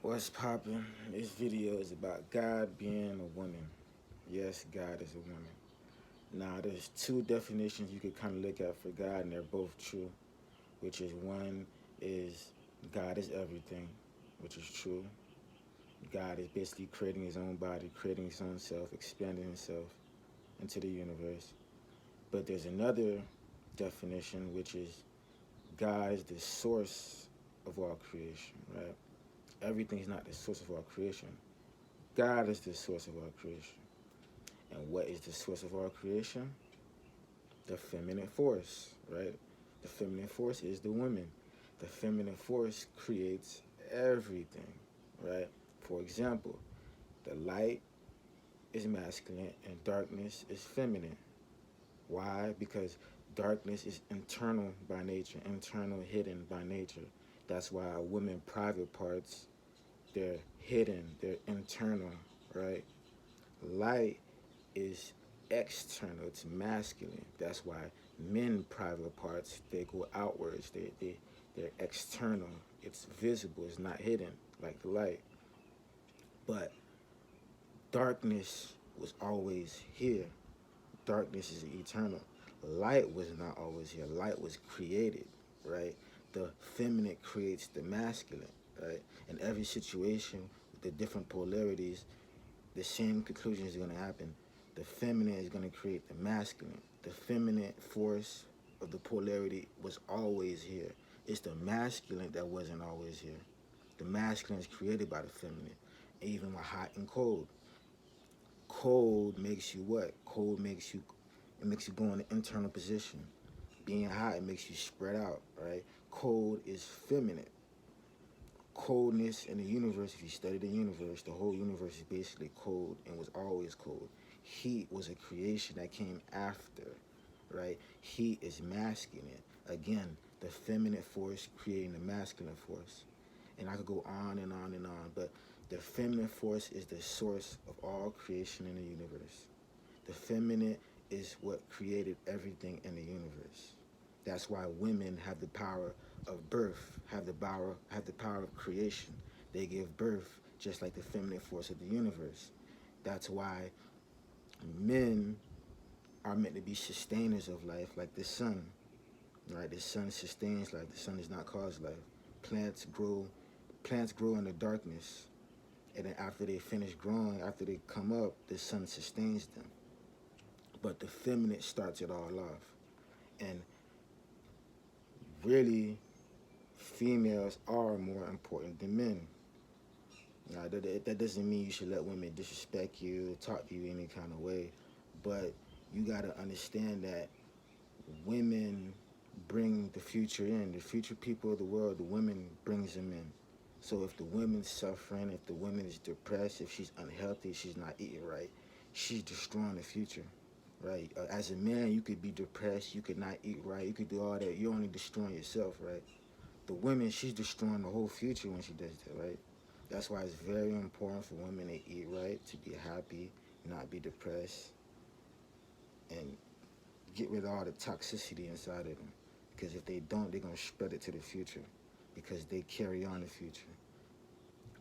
What's poppin'? This video is about God being a woman. Yes, God is a woman. Now, there's two definitions you could kind of look at for God, and they're both true. Which is one is God is everything, which is true. God is basically creating his own body, creating his own self, expanding himself into the universe. But there's another definition, which is God is the source of all creation, right? Everything's not the source of all creation. God is the source of our creation. And what is the source of our creation? The feminine force, right? The feminine force is the woman. The feminine force creates everything, right? For example, the light is masculine and darkness is feminine. Why? Because darkness is internal by nature, internal, hidden by nature. That's why women private parts, they're hidden, they're internal, right? Light is external, it's masculine. That's why men private parts, they go outwards, they're external. It's visible, it's not hidden like the light. But darkness was always here. Darkness is eternal. Light was not always here. Light was created, right? The feminine creates the masculine, right? In every situation with the different polarities, the same conclusion is going to happen. The feminine is going to create the masculine. The feminine force of the polarity was always here. It's the masculine that wasn't always here. The masculine is created by the feminine, even with hot and cold. Cold makes you what? It makes you go in an internal position. Being hot, it makes you spread out, right? Cold is feminine. Coldness in the universe, if you study the universe, the whole universe is basically cold and was always cold. Heat was a creation that came after, right? Heat is masculine. Again, the feminine force creating the masculine force. And I could go on and on and on, but the feminine force is the source of all creation in the universe. The feminine is what created everything in the universe. That's why women have the power of birth, have the power of creation. They give birth just like the feminine force of the universe. That's why men are meant to be sustainers of life, like the sun. Right? The sun sustains life. The sun does not cause life. Plants grow. Plants grow in the darkness, and then after they finish growing, after they come up, the sun sustains them. But the feminine starts it all off, and really, females are more important than men. Now, that doesn't mean you should let women disrespect you, talk to you any kind of way, but you got to understand that women bring the future in. The future people of the world, the women brings them in. So if the woman's suffering, if the woman is depressed, if she's unhealthy, she's not eating right, she's destroying the future, right? As a man, you could be depressed, you could not eat right, you could do all that. You're only destroying yourself, right? The woman, she's destroying the whole future when she does that, right? That's why it's very important for women to eat right, to be happy, not be depressed, and get rid of all the toxicity inside of them. Because if they don't, they're going to spread it to the future because they carry on the future.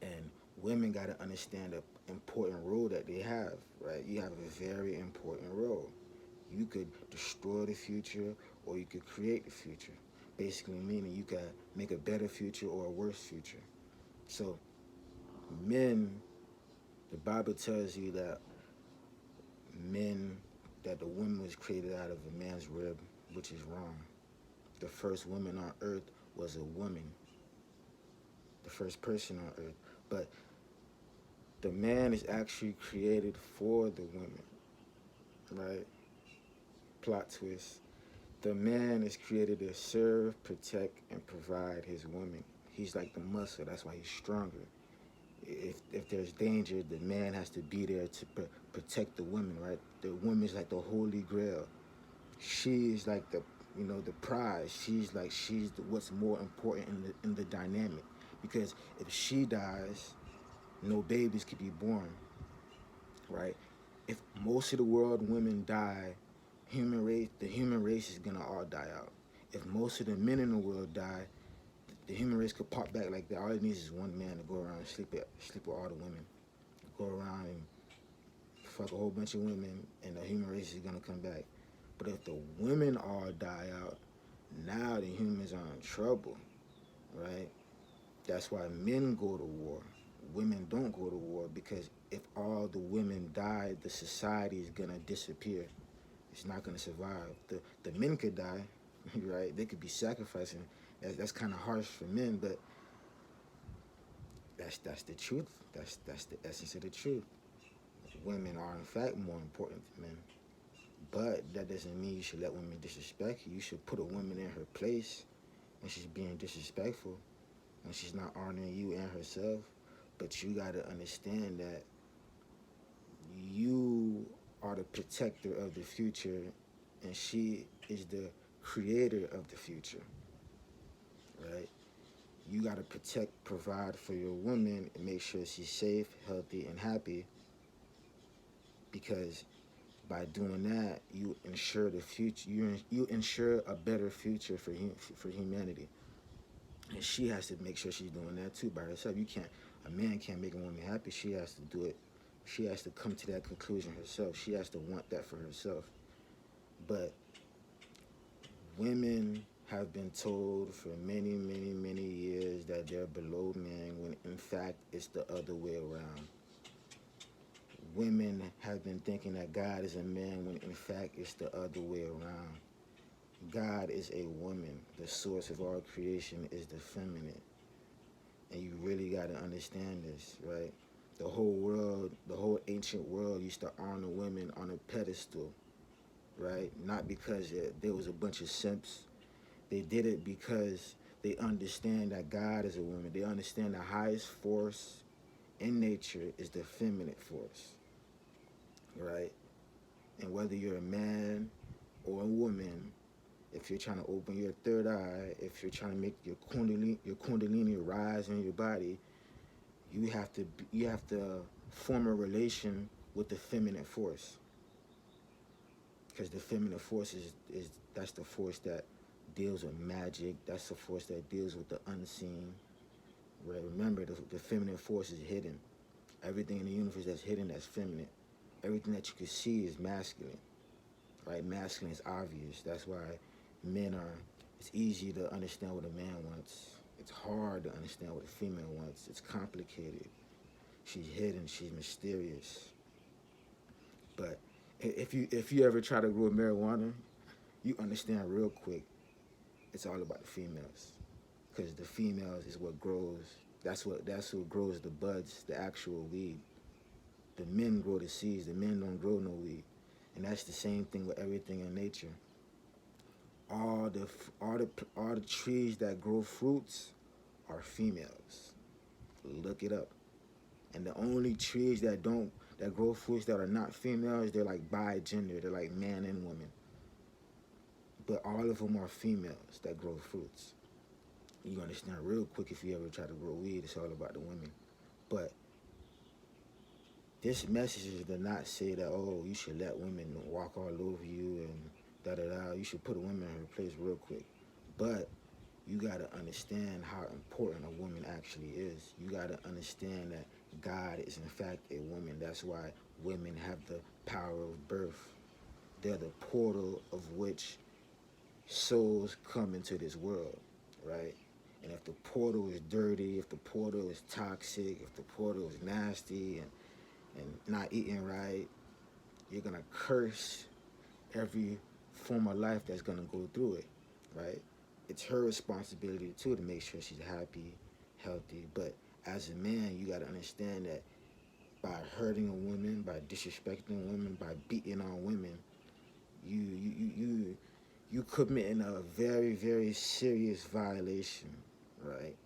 And women got to understand the important role that they have, right? You have a very important role. You could destroy the future or you could create the future. Basically meaning you could make a better future or a worse future. So men, the Bible tells you that men, that the woman was created out of a man's rib, which is wrong. The first woman on earth was a woman, the first person on earth. But the man is actually created for the woman, right? Plot twist. The man is created to serve, protect, and provide his woman. He's like the muscle, that's why he's stronger. If there's danger, the man has to be there to protect the woman, right? The woman is like the holy grail. She is like the prize. What's more important in the dynamic. Because if she dies, no babies could be born, right? If most of the world women die, the human race is gonna all die out. If most of the men in the world die, The human race could pop back like that. All it needs is one man to go around and sleep with all the women. Go around and fuck a whole bunch of women, and the human race is gonna come back. But if the women all die out, now the humans are in trouble, right? That's why men go to war. Women don't go to war because if all the women die, the society is gonna disappear. It's not gonna survive. The men could die, right? They could be sacrificing. That's kind of harsh for men, but that's the truth. That's the essence of the truth. Women are in fact more important than men. But that doesn't mean you should let women disrespect you. You should put a woman in her place when she's being disrespectful, when she's not honoring you and herself. But you gotta understand that you are the protector of the future, and she is the creator of the future, right? You gotta protect, provide for your woman, and make sure she's safe, healthy, and happy. Because by doing that, you ensure the future. You ensure a better future for humanity. And she has to make sure she's doing that too by herself. You can't. A man can't make a woman happy. She has to do it. She has to come to that conclusion herself. She has to want that for herself. But women have been told for many, many, many years that they're below men when in fact it's the other way around. Women have been thinking that God is a man when in fact it's the other way around. God is a woman. The source of all creation is the feminine. And you really got to understand this, right? The whole world, the whole ancient world used to honor women on a pedestal, right? Not because there was a bunch of simps. They did it because they understand that God is a woman. They understand the highest force in nature is the feminine force, right? And whether you're a man or a woman, if you're trying to open your third eye, if you're trying to make your kundalini rise in your body, you have to form a relation with the feminine force, because the feminine force is that's the force that deals with magic. That's the force that deals with the unseen. Right? Remember, the feminine force is hidden. Everything in the universe that's hidden, that's feminine. Everything that you can see is masculine. Right? Masculine is obvious. That's why it's easy to understand what a man wants. It's hard to understand what a female wants. It's complicated. She's hidden. She's mysterious. But if you ever try to grow marijuana, you understand real quick. It's all about the females, because the females is what grows. That's what grows the buds, the actual weed. The men grow the seeds. The men don't grow no weed, and that's the same thing with everything in nature. All the trees that grow fruits are females. Look it up. And the only trees that grow fruits that are not females, they're like bi-gender. They're like man and woman. But all of them are females that grow fruits. You understand real quick if you ever try to grow weed. It's all about the women. But this message is to not say that, oh, you should let women walk all over you and da-da-da. You should put a woman in her place real quick. But you got to understand how important a woman actually is. You got to understand that God is in fact a woman. That's why women have the power of birth. They're the portal of which souls come into this world, right? And if the portal is dirty, if the portal is toxic, if the portal is nasty and not eating right, you're going to curse every form of life that's going to go through it, right? It's her responsibility too to make sure she's happy, healthy. But as a man, you got to understand that by hurting a woman, by disrespecting a woman, by beating on women, you committing a very, very serious violation, right?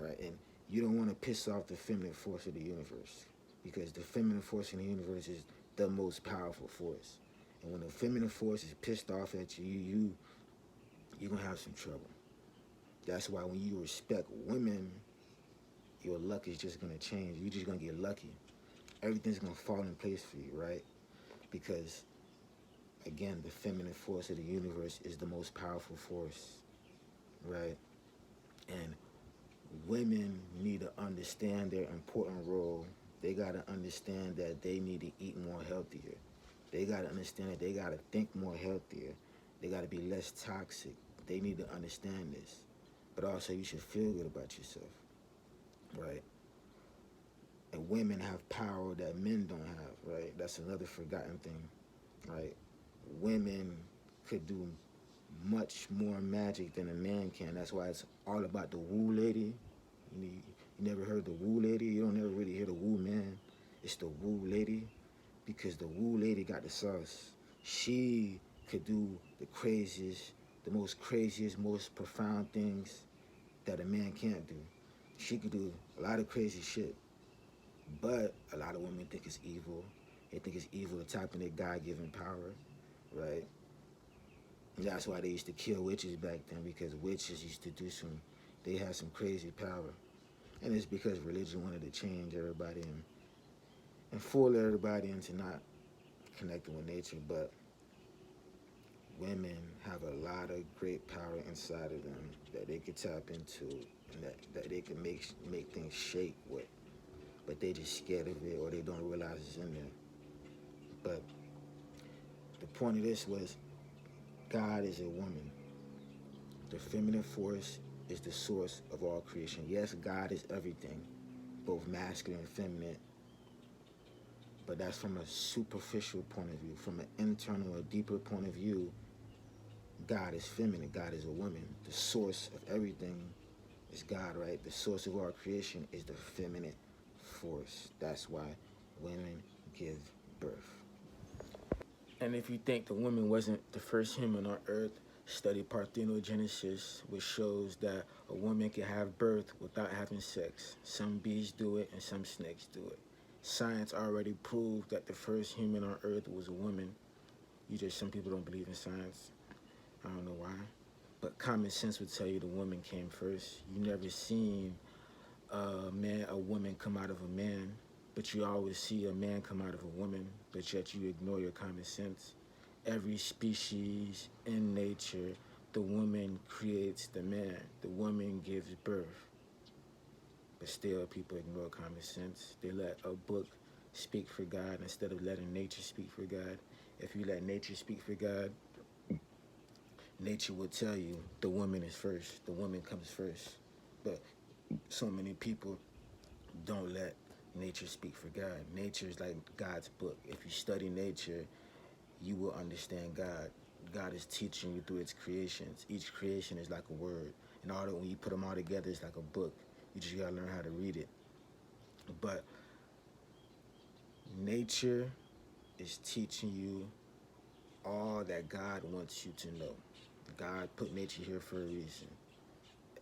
Right, and you don't want to piss off the feminine force of the universe, because the feminine force in the universe is the most powerful force. And when the feminine force is pissed off at you, you're going to have some trouble. That's why when you respect women, your luck is just going to change. You're just going to get lucky. Everything's going to fall in place for you, right? Because, again, the feminine force of the universe is the most powerful force, right? And women need to understand their important role. They got to understand that they need to eat more healthier. They got to understand that they got to think more healthier. They got to be less toxic. They need to understand this. But also, you should feel good about yourself, right? And women have power that men don't have, right? That's another forgotten thing, right? Women could do much more magic than a man can. That's why it's all about the woo lady. You never heard the woo lady? You don't ever really hear the woo man. It's the woo lady because the woo lady got the sauce. She could do the craziest, the most craziest, most profound things that a man can't do. She could do a lot of crazy shit, but a lot of women think it's evil. They think it's evil to tap in their God-given power, right? And that's why they used to kill witches back then, because witches used to do they had some crazy power. And it's because religion wanted to change everybody and fool everybody into not connecting with nature. But women have a lot of great power inside of them that they could tap into and that they can make things shake with. But they just scared of it or they don't realize it's in there. But the point of this was God is a woman. The feminine force is the source of all creation. Yes, God is everything, both masculine and feminine, but that's from a superficial point of view. From an internal, a deeper point of view, God is feminine. God is a woman. The source of everything is God, right? The source of our creation is the feminine force. That's why women give birth. And if you think the woman wasn't the first human on earth, study parthenogenesis, which shows that a woman can have birth without having sex. Some bees do it and some snakes do it. Science already proved that the first human on earth was a woman. Some people don't believe in science. I don't know why. But common sense would tell you the woman came first. You never seen a woman come out of a man, but you always see a man come out of a woman, but yet you ignore your common sense. Every species in nature, the woman creates the man. The woman gives birth. But still, people ignore common sense. They let a book speak for God instead of letting nature speak for God. If you let nature speak for God, nature will tell you the woman is first. The woman comes first. But so many people don't let nature speak for God. Nature is like God's book. If you study nature, you will understand God. God is teaching you through its creations. Each creation is like a word. And when you put them all together, it's like a book. You just gotta learn how to read it. But nature is teaching you all that God wants you to know. God put nature here for a reason.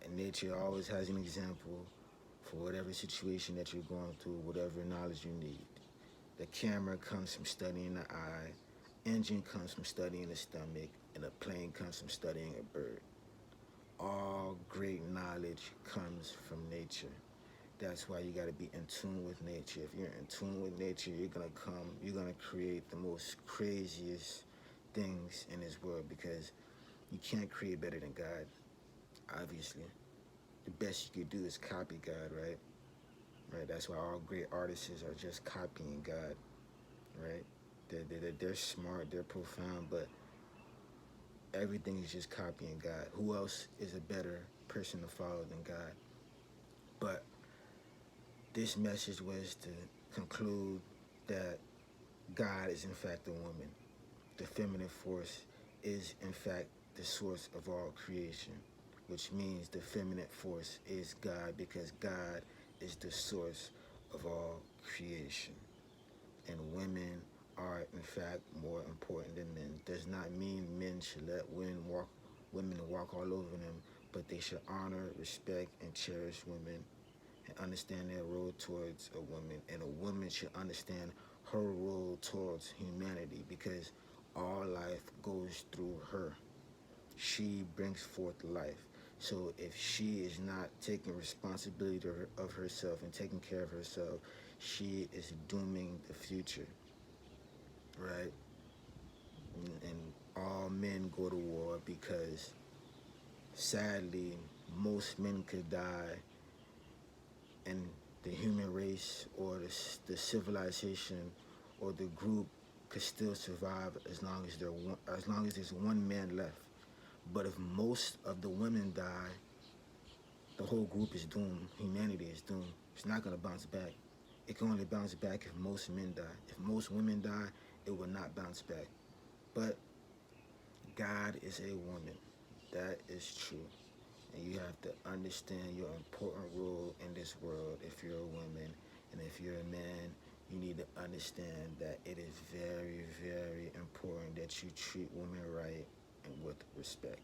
And nature always has an example for whatever situation that you're going through, whatever knowledge you need. The camera comes from studying the eye, engine comes from studying the stomach, and a plane comes from studying a bird. All great knowledge comes from nature. That's why you got to be in tune with nature. If you're in tune with nature, you're gonna create the most craziest things in this world, because you can't create better than God, obviously. The best you could do is copy God, right? Right. That's why all great artists are just copying God, right? They're smart, they're profound, but everything is just copying God. Who else is a better person to follow than God? But this message was to conclude that God is in fact a woman. The feminine force is in fact the source of all creation, which means the feminine force is God, because God is the source of all creation. And women are in fact more important than men. Does not mean men should let women walk all over them, but they should honor, respect, and cherish women and understand their role towards a woman. And a woman should understand her role towards humanity, because all life goes through her. She brings forth life. So if she is not taking responsibility of herself and taking care of herself, she is dooming the future, right? And all men go to war because, sadly, most men could die and the human race or the civilization or the group could still survive as long as there's one man left. But if most of the women die, the whole group is doomed. Humanity is doomed. It's not going to bounce back. It can only bounce back if most men die. If most women die, it will not bounce back. But God is a woman. That is true. And you have to understand your important role in this world if you're a woman. And if you're a man, you need to understand that it is very, very important that you treat women right and with respect.